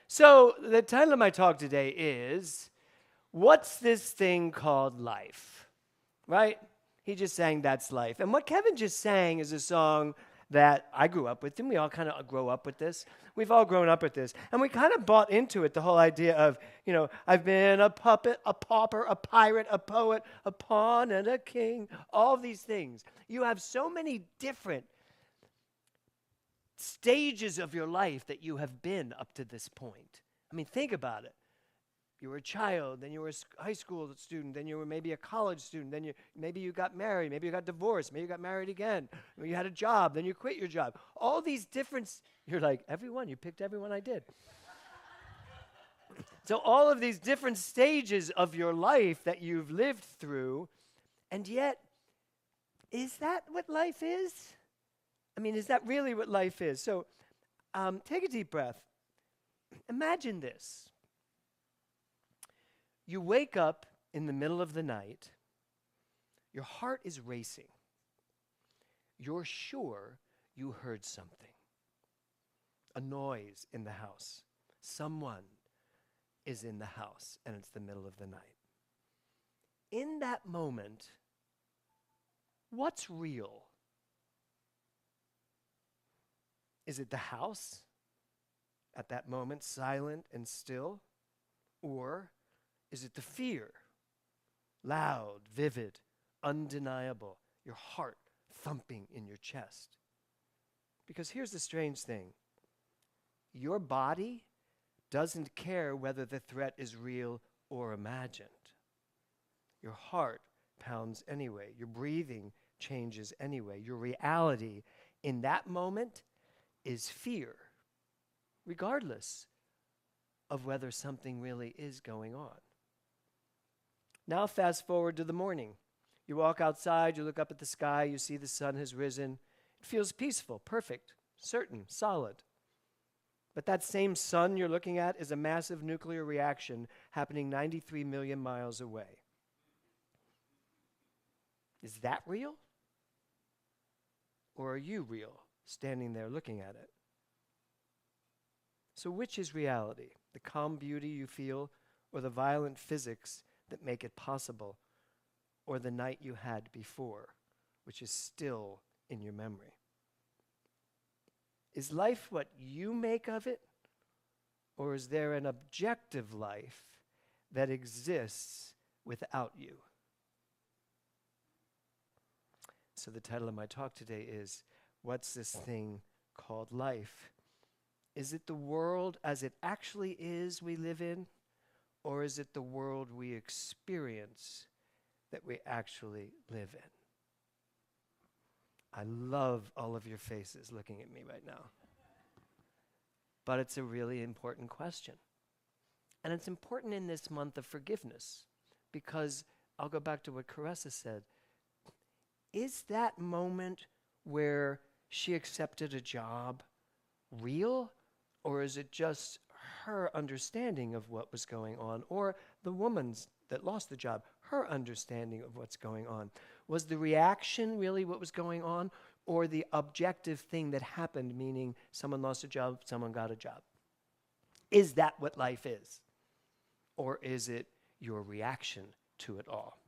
So, the title of my talk today is What's This Thing Called Life? Right? He just sang That's Life. And what Kevin just sang is a song that I grew up with. Didn't we all kind of grow up with this? We've all grown up with this. And we kind of bought into it, the whole idea of, I've been a puppet, a pauper, a pirate, a poet, a pawn, and a king. All these things. You have so many different stages of your life that you have been up to this point. I mean, think about it. You were a child, then you were a high school student, then you were maybe a college student, then maybe you got married, maybe you got divorced, maybe you got married again, maybe you had a job, then you quit your job. All these different, you're like, you picked everyone I did. So all of these different stages of your life that you've lived through, and yet, is that what life is? I mean, is that really what life is? So take a deep breath. Imagine this. You wake up in the middle of the night. Your heart is racing. You're sure you heard something. A noise in the house. Someone is in the house, and it's the middle of the night. In that moment, what's real? Is it the house at that moment, silent and still? Or is it the fear, loud, vivid, undeniable, your heart thumping in your chest? Because here's the strange thing. Your body doesn't care whether the threat is real or imagined. Your heart pounds anyway. Your breathing changes anyway. Your reality in that moment is fear, regardless of whether something really is going on. Now fast forward to the morning. You walk outside, you look up at the sky, you see the sun has risen. It feels peaceful, perfect, certain, solid. But that same sun you're looking at is a massive nuclear reaction happening 93 million miles away. Is that real? Or are you real, standing there looking at it? So which is reality? The calm beauty you feel, or the violent physics that make it possible, or the night you had before, which is still in your memory? Is life what you make of it, or is there an objective life that exists without you? So the title of my talk today is, What's This Thing Called Life? Is it the world as it actually is we live in, or is it the world we experience that we actually live in? I love all of your faces looking at me right now. But it's a really important question. And it's important in this month of forgiveness, because I'll go back to what Caressa said. Is that moment where she accepted a job real, or is it just her understanding of what was going on, or the woman's that lost the job, her understanding of what's going on? Was the reaction really what was going on, or the objective thing that happened, meaning someone lost a job, someone got a job? Is that what life is? Or is it your reaction to it all?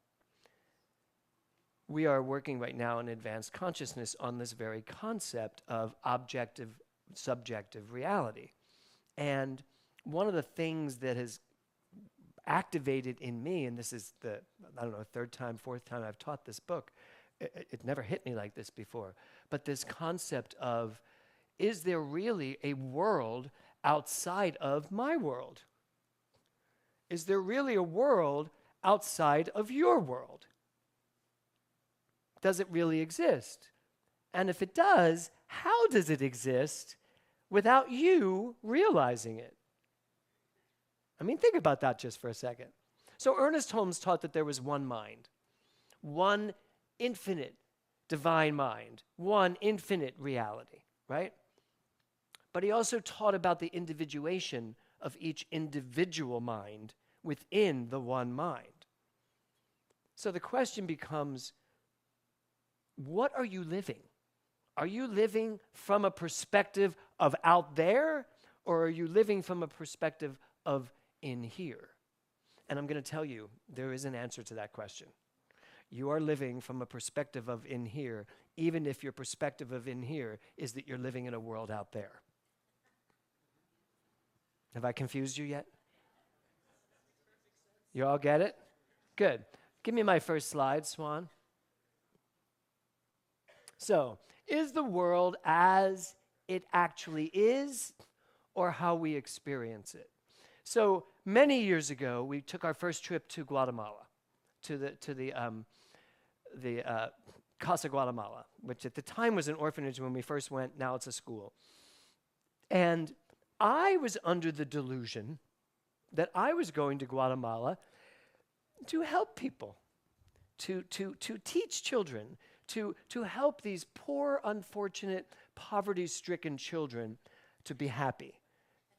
We are working right now in advanced consciousness on this very concept of objective, subjective reality. And one of the things that has activated in me, and this is the, third time, fourth time I've taught this book, it never hit me like this before, but this concept of, is there really a world outside of my world? Is there really a world outside of your world? Does it really exist? And if it does, how does it exist without you realizing it? I mean, think about that just for a second. So Ernest Holmes taught that there was one mind, one infinite divine mind, one infinite reality, right? But he also taught about the individuation of each individual mind within the one mind. So the question becomes, what are you living? Are you living from a perspective of out there, or are you living from a perspective of in here? And I'm going to tell you, there is an answer to that question. You are living from a perspective of in here, even if your perspective of in here is that you're living in a world out there. Have I confused you yet? You all get it? Good. Give me my first slide, Swan. So, is the world as it actually is, or how we experience it? So, many years ago, we took our first trip to Guatemala, to the Casa Guatemala, which at the time was an orphanage when we first went. Now it's a school. And I was under the delusion that I was going to Guatemala to help people, to teach children, to help these poor, unfortunate, poverty-stricken children to be happy,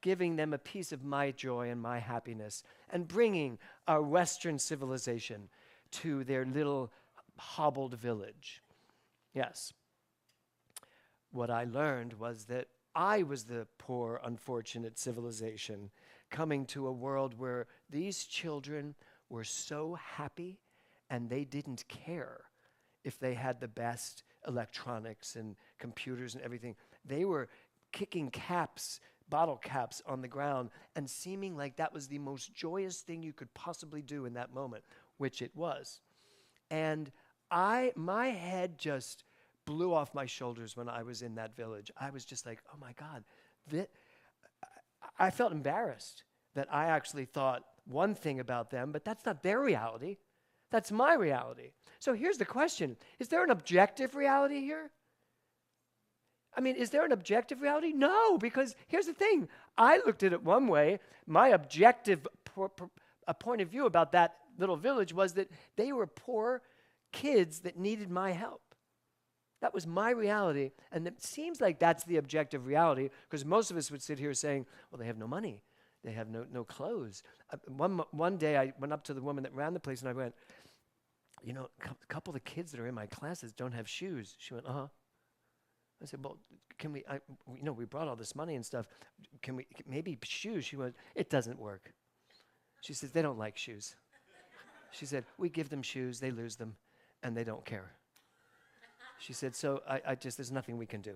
giving them a piece of my joy and my happiness, and bringing our Western civilization to their little hobbled village. Yes. What I learned was that I was the poor, unfortunate civilization coming to a world where these children were so happy and they didn't care if they had the best electronics and computers and everything. They were kicking caps, bottle caps on the ground and seeming like that was the most joyous thing you could possibly do in that moment, which it was. And my head just blew off my shoulders when I was in that village. I was just like, oh my God. I felt embarrassed that I actually thought one thing about them, but that's not their reality. That's my reality. So here's the question. Is there an objective reality here? I mean, is there an objective reality? No, because here's the thing. I looked at it one way. My objective point of view about that little village was that they were poor kids that needed my help. That was my reality, and it seems like that's the objective reality, because most of us would sit here saying, well, they have no money. They have no clothes. One day I went up to the woman that ran the place, and I went, you know, a couple of the kids that are in my classes don't have shoes. She went, uh-huh. I said, well, can we, we brought all this money and stuff. Can we, maybe shoes? She went, it doesn't work. She says, they don't like shoes. She said, we give them shoes, they lose them, and they don't care. She said, so there's nothing we can do.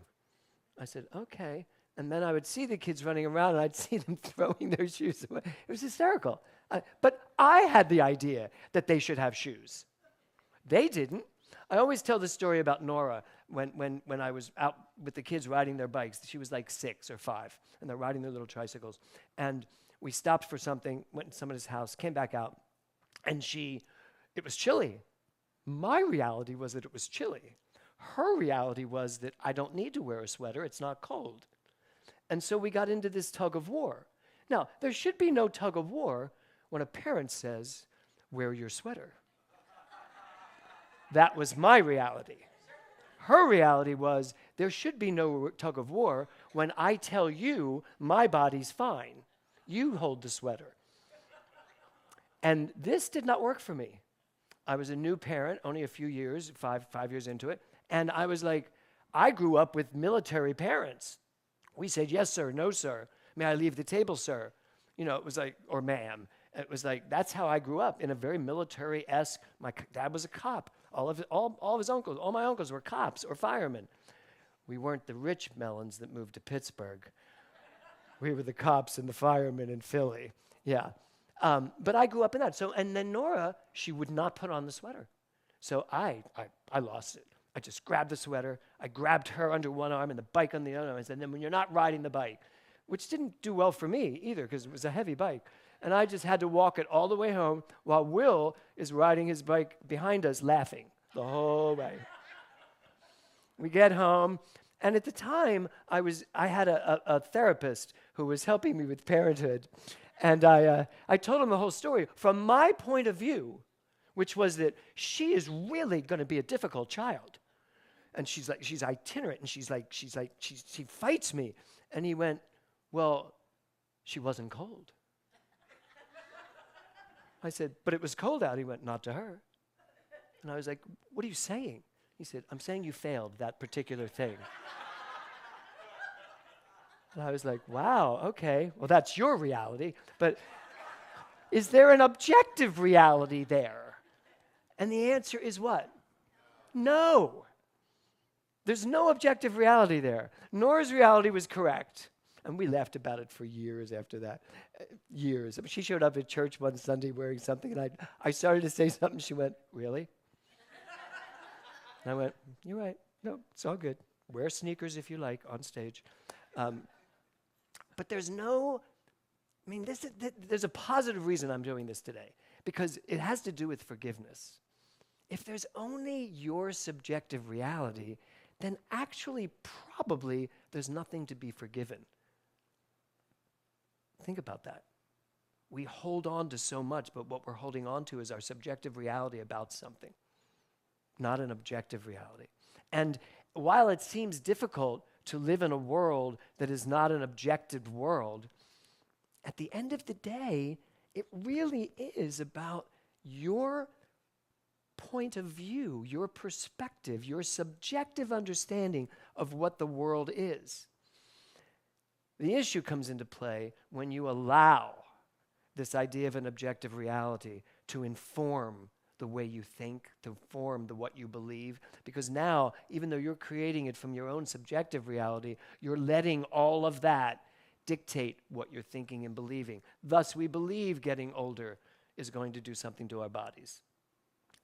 I said, okay. And then I would see the kids running around, and I'd see them throwing their shoes away. It was hysterical. But I had the idea that they should have shoes. They didn't. I always tell the story about Nora when I was out with the kids riding their bikes. She was like 6 or 5, and they're riding their little tricycles. And we stopped for something, went to somebody's house, came back out, and it was chilly. My reality was that it was chilly. Her reality was that I don't need to wear a sweater, it's not cold. And so we got into this tug of war. Now, there should be no tug of war when a parent says, wear your sweater. That was my reality. Her reality was, there should be no tug of war when I tell you my body's fine. You hold the sweater. And this did not work for me. I was a new parent, only a few years, five years into it. And I was like, I grew up with military parents. We said, yes, sir, no, sir. May I leave the table, sir? You know, it was like, or ma'am. It was like, that's how I grew up, in a very military-esque. My dad was a cop. All of his uncles, all my uncles were cops or firemen. We weren't the rich Mellons that moved to Pittsburgh. We were the cops and the firemen in Philly. Yeah. But I grew up in that. So, and then Nora, she would not put on the sweater. So I lost it. I just grabbed the sweater. I grabbed her under one arm and the bike on the other arm. I said, then when you're not riding the bike, which didn't do well for me either because it was a heavy bike. And I just had to walk it all the way home while Will is riding his bike behind us laughing the whole way. We get home, and at the time, I had a therapist who was helping me with parenthood. And I told him the whole story from my point of view, which was that she is really going to be a difficult child. And she's itinerant, and she fights me. And he went, well, she wasn't cold. I said, but it was cold out. He went, not to her. And I was like, what are you saying? He said, I'm saying you failed that particular thing. And I was like, wow, okay, well, that's your reality. But is there an objective reality there? And the answer is what? No. There's no objective reality there. Nora's reality was correct. And we laughed about it for years after that. Years. She showed up at church one Sunday wearing something, and I started to say something. She went, really? And I went, you're right. No, it's all good. Wear sneakers if you like on stage. But there's no, I mean, there's a positive reason I'm doing this today, because it has to do with forgiveness. If there's only your subjective reality, then actually probably there's nothing to be forgiven. Think about that. We hold on to so much, but what we're holding on to is our subjective reality about something, not an objective reality. And while it seems difficult to live in a world that is not an objective world, at the end of the day, it really is about your point of view, your perspective, your subjective understanding of what the world is. The issue comes into play when you allow this idea of an objective reality to inform the way you think, to inform what you believe. Because now, even though you're creating it from your own subjective reality, you're letting all of that dictate what you're thinking and believing. Thus, we believe getting older is going to do something to our bodies.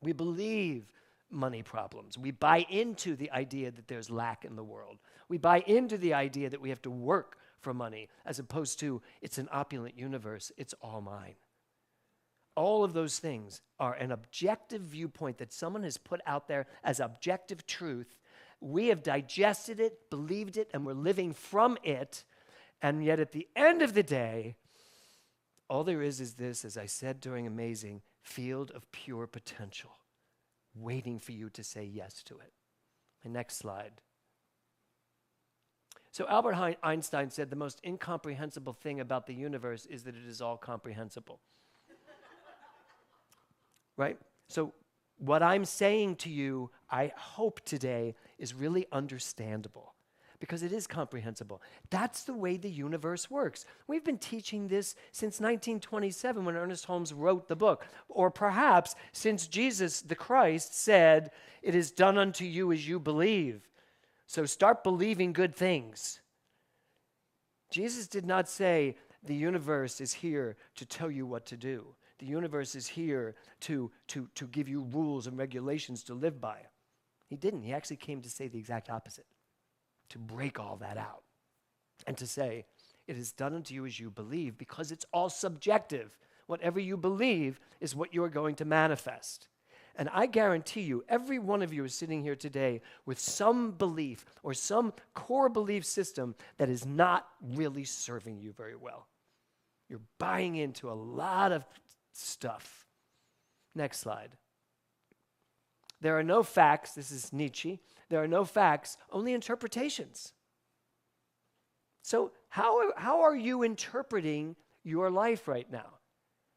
We believe money problems. We buy into the idea that there's lack in the world. We buy into the idea that we have to work for money, as opposed to it's an opulent universe, it's all mine. All of those things are an objective viewpoint that someone has put out there as objective truth. We have digested it, believed it, and we're living from it. And yet at the end of the day, all there is this, as I said during Amazing, field of pure potential, waiting for you to say yes to it. The next slide. So Albert Einstein said the most incomprehensible thing about the universe is that it is all comprehensible. Right? So what I'm saying to you, I hope today, is really understandable, because it is comprehensible. That's the way the universe works. We've been teaching this since 1927 when Ernest Holmes wrote the book, or perhaps since Jesus the Christ said, "It is done unto you as you believe." So start believing good things. Jesus did not say the universe is here to tell you what to do. The universe is here to give you rules and regulations to live by. He didn't. He actually came to say the exact opposite, to break all that out and to say, it is done unto you as you believe, because it's all subjective. Whatever you believe is what you're going to manifest. And I guarantee you, every one of you is sitting here today with some belief or some core belief system that is not really serving you very well. You're buying into a lot of stuff. Next slide. There are no facts, this is Nietzsche, there are no facts, only interpretations. So how are you interpreting your life right now?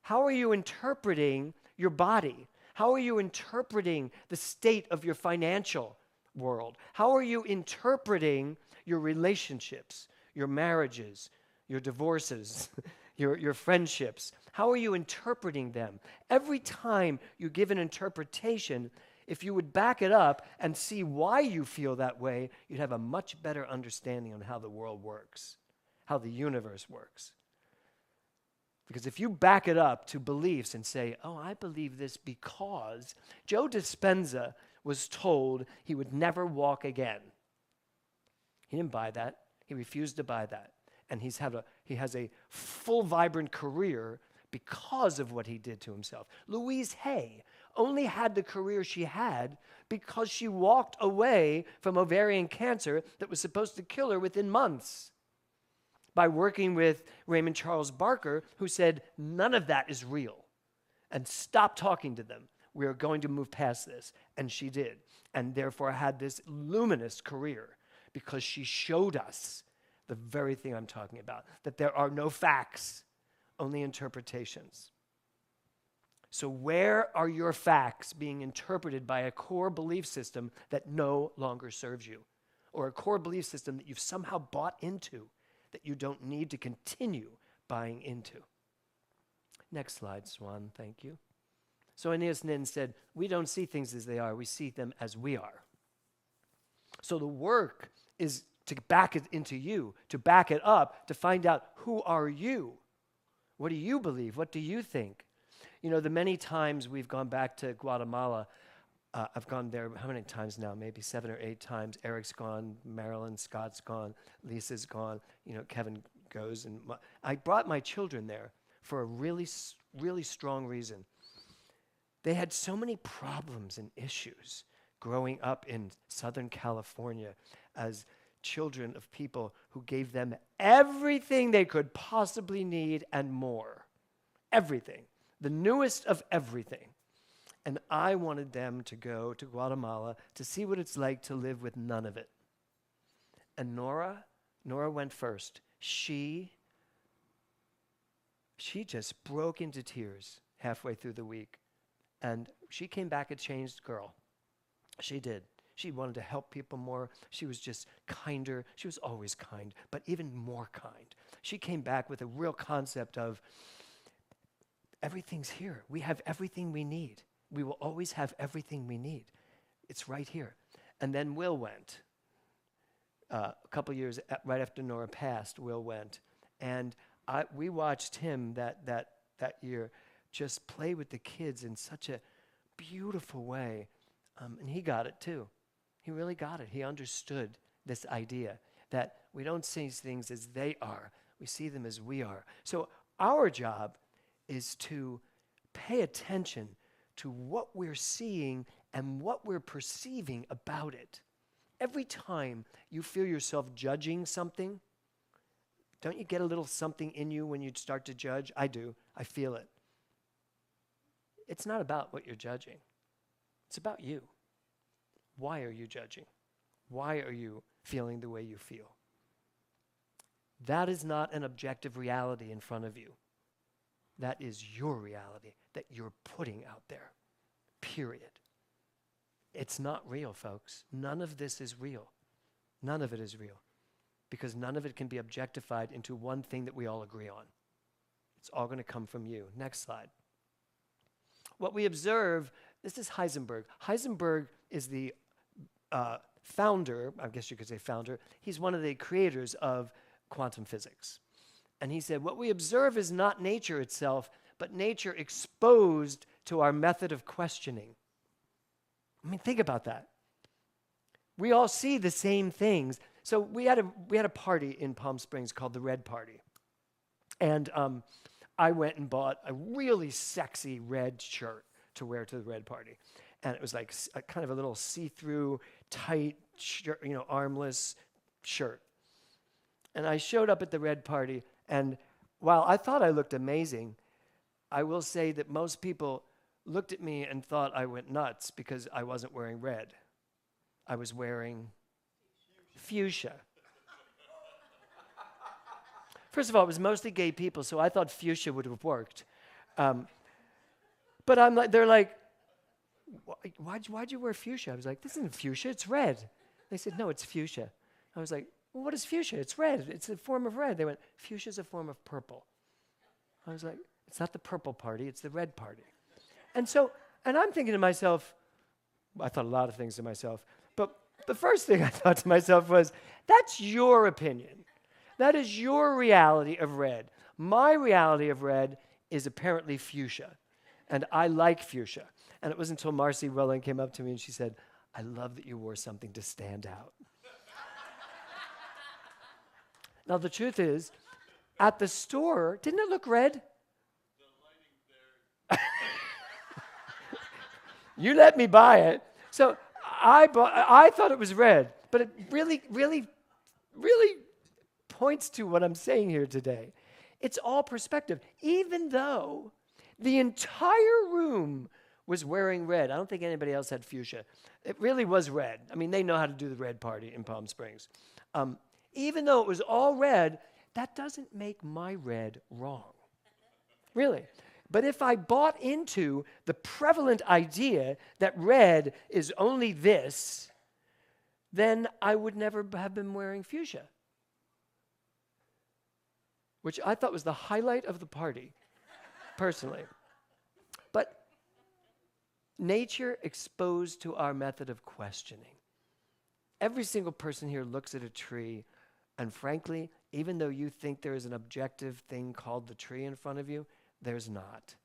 How are you interpreting your body? How are you interpreting the state of your financial world? How are you interpreting your relationships, your marriages, your divorces, your friendships? How are you interpreting them? Every time you give an interpretation, if you would back it up and see why you feel that way, you'd have a much better understanding on how the world works, how the universe works. Because if you back it up to beliefs and say, oh, I believe this because Joe Dispenza was told he would never walk again. He didn't buy that. He refused to buy that. And he has a full, vibrant career because of what he did to himself. Louise Hay only had the career she had because she walked away from ovarian cancer that was supposed to kill her within months, by working with Raymond Charles Barker, who said, none of that is real, and stop talking to them. We are going to move past this. And she did, and therefore had this luminous career, because she showed us the very thing I'm talking about, that there are no facts, only interpretations. So where are your facts being interpreted by a core belief system that no longer serves you, or a core belief system that you've somehow bought into? that you don't need to continue buying into. Next slide, Swan, thank you. So Aeneas Nin said, we don't see things as they are, we see them as we are. So the work is to back it into you, to back it up, to find out, who are you? What do you believe? What do you think? You know, the many times we've gone back to Guatemala, I've gone there, how many times now? Maybe 7 or 8 times. Eric's gone, Marilyn, Scott's gone, Lisa's gone, you know, Kevin goes. And I brought my children there for a really, really strong reason. They had so many problems and issues growing up in Southern California as children of people who gave them everything they could possibly need and more. Everything. The newest of everything. And I wanted them to go to Guatemala to see what it's like to live with none of it. And Nora went first. She just broke into tears halfway through the week. And she came back a changed girl. She did. She wanted to help people more. She was just kinder. She was always kind, but even more kind. She came back with a real concept of everything's here. We have everything we need. We will always have everything we need. It's right here. And then Will went. A couple years right after Nora passed, Will went. And we watched him that year just play with the kids in such a beautiful way. And he got it too. He really got it. He understood this idea that we don't see things as they are. We see them as we are. So our job is to pay attention to what we're seeing and what we're perceiving about it. Every time you feel yourself judging something, don't you get a little something in you when you start to judge? I do. I feel it. It's not about what you're judging. It's about you. Why are you judging? Why are you feeling the way you feel? That is not an objective reality in front of you. That is your reality that you're putting out there. Period. It's not real, folks. None of this is real. None of it is real. Because none of it can be objectified into one thing that we all agree on. It's all going to come from you. Next slide. What we observe, this is Heisenberg. Heisenberg is the founder, I guess you could say founder. He's one of the creators of quantum physics. And he said, what we observe is not nature itself, but nature exposed to our method of questioning. I mean, think about that. We all see the same things. So we had a party in Palm Springs called the Red Party. And I went and bought a really sexy red shirt to wear to the Red Party. And it was like a kind of a little see-through, tight, shirt, armless shirt. And I showed up at the Red Party, and while I thought I looked amazing, I will say that most people looked at me and thought I went nuts because I wasn't wearing red. I was wearing fuchsia. First of all, it was mostly gay people, so I thought fuchsia would have worked. But they're like, why'd you wear fuchsia? I was like, this isn't fuchsia, it's red. They said, no, it's fuchsia. I was like, well, what is fuchsia? It's red. It's a form of red. They went, fuchsia's a form of purple. I was like, it's not the purple party, it's the red party. And I'm thinking to myself, I thought a lot of things to myself, but the first thing I thought to myself was, that's your opinion. That is your reality of red. My reality of red is apparently fuchsia, and I like fuchsia. And it wasn't until Marcy Welling came up to me and she said, I love that you wore something to stand out. Now, the truth is, at the store, didn't it look red? The lighting there. You let me buy it. So I thought it was red, but it really, really, really points to what I'm saying here today. It's all perspective. Even though the entire room was wearing red, I don't think anybody else had fuchsia. It really was red. I mean, they know how to do the Red Party in Palm Springs. Even though it was all red, that doesn't make my red wrong. Really. But if I bought into the prevalent idea that red is only this, then I would never have been wearing fuchsia. which I thought was the highlight of the party, personally. But nature exposed to our method of questioning. Every single person here looks at a tree, and frankly, even though you think there is an objective thing called the tree in front of you, there's not.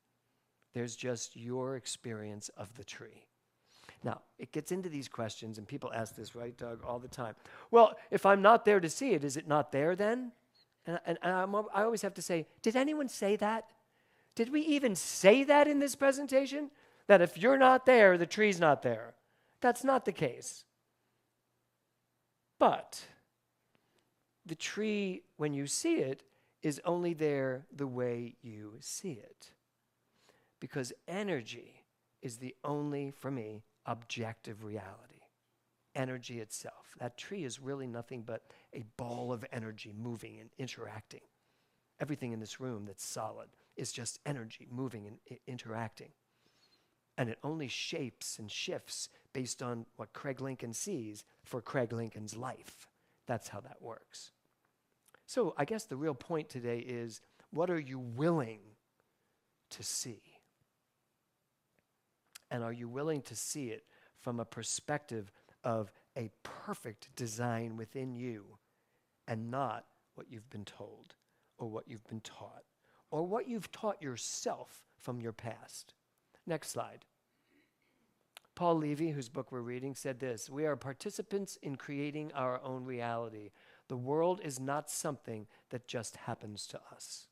There's just your experience of the tree. Now, it gets into these questions, and people ask this, right, Doug, all the time. Well, if I'm not there to see it, is it not there then? And I always have to say, did anyone say that? Did we even say that in this presentation? That if you're not there, the tree's not there. That's not the case. But the tree, when you see it, is only there the way you see it. Because energy is the only, for me, objective reality. Energy itself. That tree is really nothing but a ball of energy moving and interacting. Everything in this room that's solid is just energy moving and interacting. And it only shapes and shifts based on what Craig Lincoln sees for Craig Lincoln's life. That's how that works. So I guess the real point today is, what are you willing to see? And are you willing to see it from a perspective of a perfect design within you and not what you've been told or what you've been taught or what you've taught yourself from your past? Next slide. Paul Levy, whose book we're reading, said this: "We are participants in creating our own reality. The world is not something that just happens to us."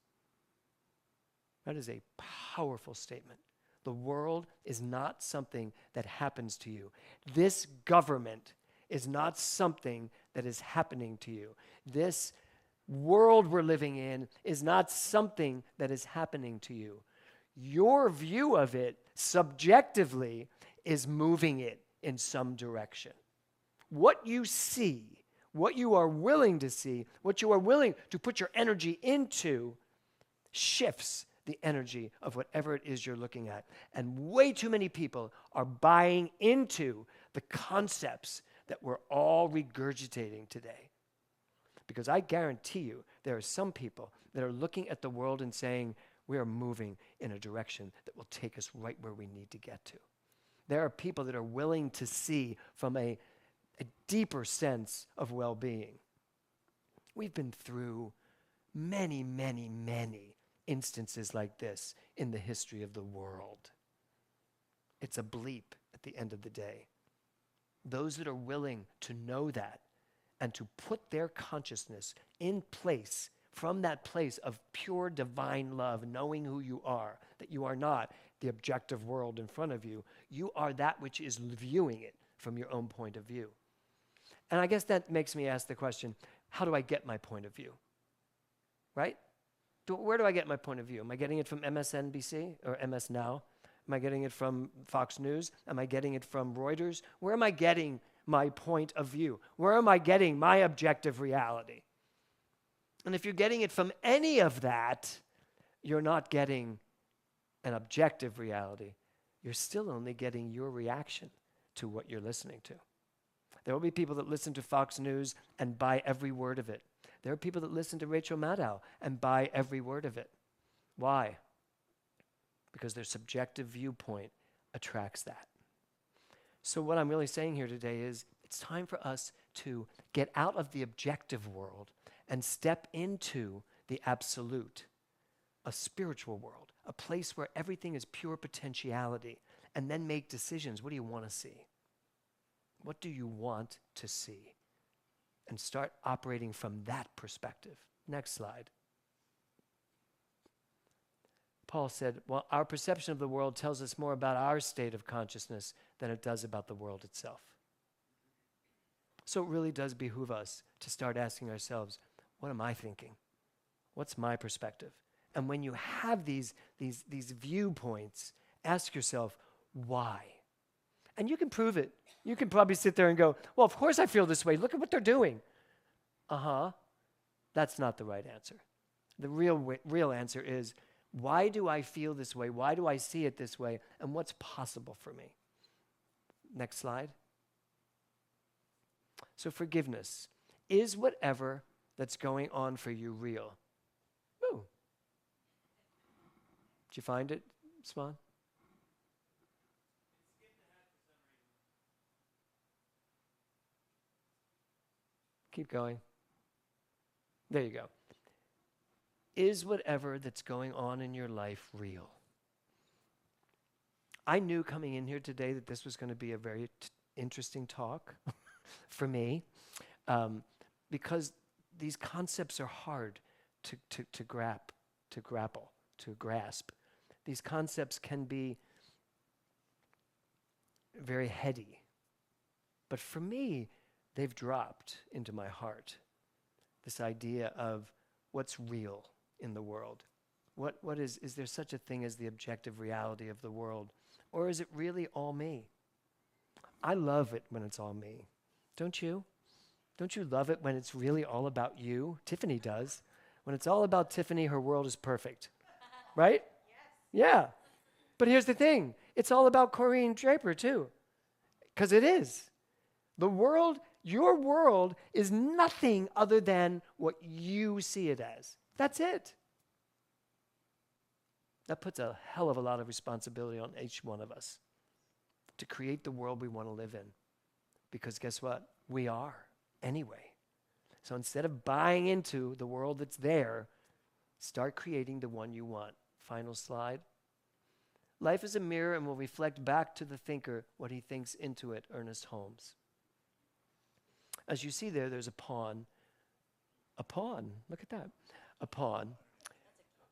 That is a powerful statement. The world is not something that happens to you. This government is not something that is happening to you. This world we're living in is not something that is happening to you. Your view of it subjectively is moving it in some direction. What you see, what you are willing to see, what you are willing to put your energy into shifts the energy of whatever it is you're looking at. And way too many people are buying into the concepts that we're all regurgitating today. Because I guarantee you, there are some people that are looking at the world and saying, we are moving in a direction that will take us right where we need to get to. There are people that are willing to see from a deeper sense of well-being. We've been through many, many, many instances like this in the history of the world. It's a bleep at the end of the day. Those that are willing to know that and to put their consciousness in place from that place of pure divine love, knowing who you are, that you are not the objective world in front of you, you are that which is viewing it from your own point of view. And I guess that makes me ask the question, how do I get my point of view? Right? Where do I get my point of view? Am I getting it from MSNBC or MS Now? Am I getting it from Fox News? Am I getting it from Reuters? Where am I getting my point of view? Where am I getting my objective reality? And if you're getting it from any of that, you're not getting an objective reality. You're still only getting your reaction to what you're listening to. There will be people that listen to Fox News and buy every word of it. There are people that listen to Rachel Maddow and buy every word of it. Why? Because their subjective viewpoint attracts that. So what I'm really saying here today is it's time for us to get out of the objective world and step into the absolute, a spiritual world, a place where everything is pure potentiality, and then make decisions. What do you want to see? What do you want to see? And start operating from that perspective. Next slide. Paul said, well, our perception of the world tells us more about our state of consciousness than it does about the world itself. So it really does behoove us to start asking ourselves, what am I thinking? What's my perspective? And when you have these viewpoints, ask yourself, why? And you can prove it. You can probably sit there and go, well, of course I feel this way. Look at what they're doing. That's not the right answer. The real answer is, why do I feel this way? Why do I see it this way? And what's possible for me? Next slide. So forgiveness. Is whatever that's going on for you real? Did you find it, Swan? Keep going. There you go. Is whatever that's going on in your life real? I knew coming in here today that this was going to be a very interesting talk for me, because these concepts are hard to grapple, to grasp. These concepts can be very heady, but for me, they've dropped into my heart. This idea of what's real in the world. What is there such a thing as the objective reality of the world? Or is it really all me? I love it when it's all me. Don't you? Don't you love it when it's really all about you? Tiffany does. When it's all about Tiffany, her world is perfect. Right? Yes. Yeah. But here's the thing. It's all about Corrine Draper too. Because it is. The world, your world, is nothing other than what you see it as. That's it. That puts a hell of a lot of responsibility on each one of us to create the world we want to live in. Because guess what? We are anyway. So instead of buying into the world that's there, start creating the one you want. Final slide. Life is a mirror and will reflect back to the thinker what he thinks into it, Ernest Holmes. As you see there, there's a pawn. A pawn. Look at that. A pawn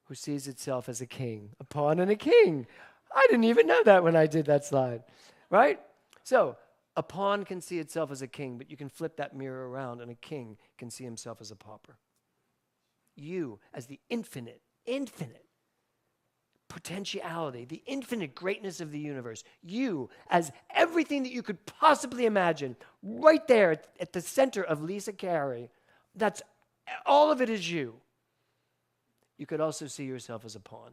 who sees itself as a king. A pawn and a king. I didn't even know that when I did that slide. Right? So, a pawn can see itself as a king, but you can flip that mirror around and a king can see himself as a pauper. You, as the infinite potentiality, the infinite greatness of the universe. You, as everything that you could possibly imagine, right there at the center of Lisa Carey. That's all of it is you. You could also see yourself as a pawn.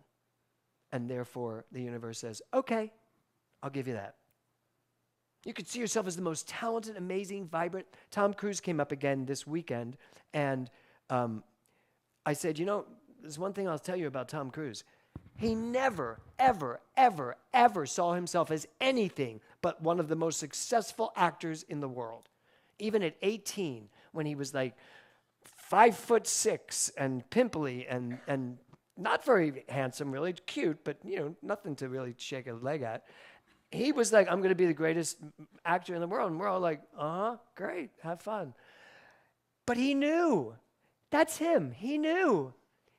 And therefore, the universe says, okay, I'll give you that. You could see yourself as the most talented, amazing, vibrant. Tom Cruise came up again this weekend, and I said, there's one thing I'll tell you about Tom Cruise. He never, ever, ever, ever saw himself as anything but one of the most successful actors in the world. Even at 18, when he was like 5'6" and pimply and not very handsome, really cute, but nothing to really shake a leg at. He was like, I'm going to be the greatest actor in the world. And we're all like, great, have fun. But he knew. That's him. He knew.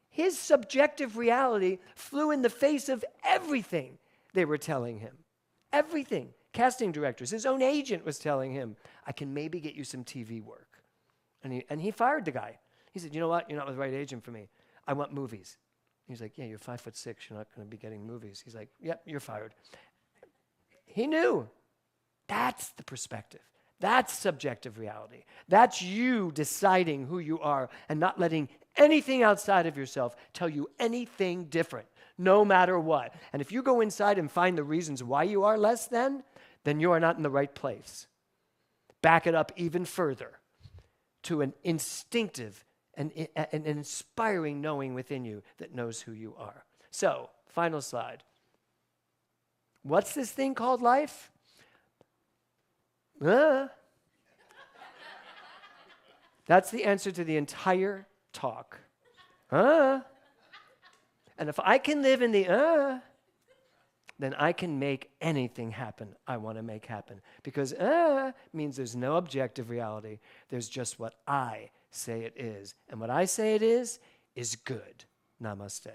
His subjective reality flew in the face of everything they were telling him. Everything. Casting directors. His own agent was telling him, I can maybe get you some TV work. And he fired the guy. He said, you know what? You're not the right agent for me. I want movies. He's like, yeah, you're 5'6". You're not going to be getting movies. He's like, yep, you're fired. He knew. That's the perspective. That's subjective reality. That's you deciding who you are and not letting anything outside of yourself tell you anything different, no matter what. And if you go inside and find the reasons why you are less than, then you are not in the right place. Back it up even further to an instinctive and an inspiring knowing within you that knows who you are. So, final slide. What's this thing called life? That's the answer to the entire talk. And if I can live in the then I can make anything happen I want to make happen. Because means there's no objective reality. There's just what I say it is. And what I say it is good. Namaste.